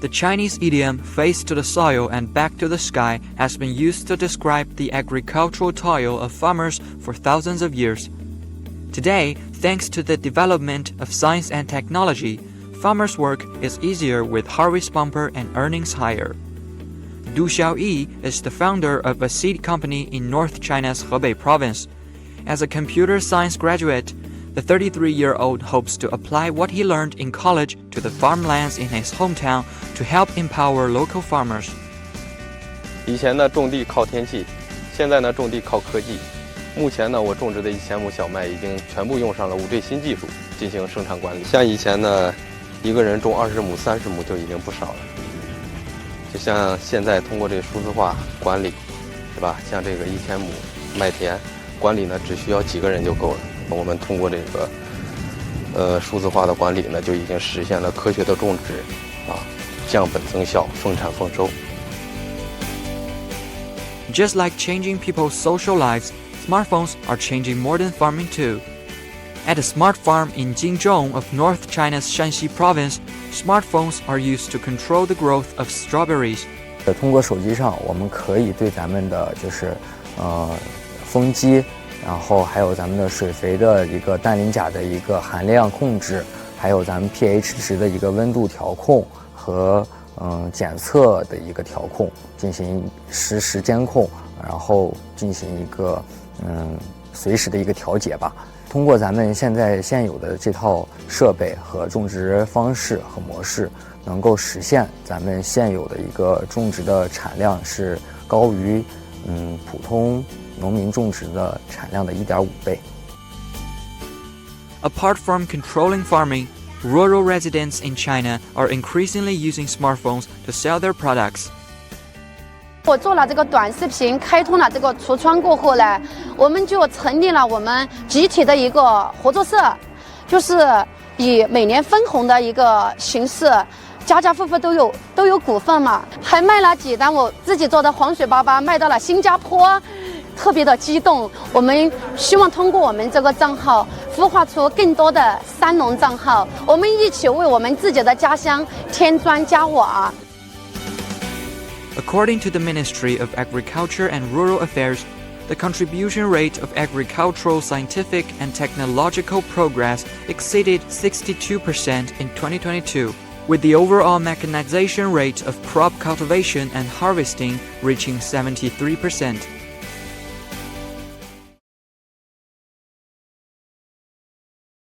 The Chinese idiom "face to the soil and back to the sky" has been used to describe the agricultural toil of farmers for thousands of years. Today, thanks to the development of science and technology, farmers' work is easier with harvest bumper and earnings higher. Du Xiaoyi is the founder of a seed company in North China's Hebei province. As a computer science graduate, the 33-year-old hopes to apply what he learned in college to the farmlands in his hometown to help empower local farmers. 以前呢种地靠天气，现在呢种地靠科技。目前呢我种植的1000亩小麦已经全部用上了5G 新技术进行生产管理。像以前呢，一个人种20亩、30亩就已经不少了。就像现在通过这个数字化管理，是吧？像这个1000亩麦田管理呢，只需要几个人就够了。我们通过这个数字化的管理呢，就已经实现了科学的种植，降本增效，丰产丰收。Just like changing people's social lives, smartphones are changing modern farming too. At a smart farm in Jingzhou of North China's Shanxi province, smartphones are used to control the growth of strawberries. 通过手机上，我们可以对咱们的风机，然后还有咱们的水肥的一个氮磷钾的一个含量控制，还有咱们 pH 值的一个温度调控和检测的一个调控，进行实时监控，然后进行一个随时的一个调节吧。通过咱们现有的这套设备和种植方式和模式，能够实现咱们现有的一个种植的产量是高于普通农民种植的产量的1.5倍。Apart from controlling farming, rural residents in China are increasingly using smartphones to sell their products. 我做了这个短视频，开通了这个橱窗过后呢，我们就成立了我们集体的一个合作社，就是以每年分红的一个形式，家家户户都有股份嘛，还卖了几单我自己做的黄水粑粑，卖到了新加坡，特别的激动。我们希望通过我们这个账号，孵化出更多的三农账号，我们一起为我们自己的家乡添砖加瓦。According to the Ministry of Agriculture and Rural Affairs, the contribution rate of agricultural, scientific, and technological progress exceeded 62% in 2022, with the overall mechanization rate of crop cultivation and harvesting reaching 73%.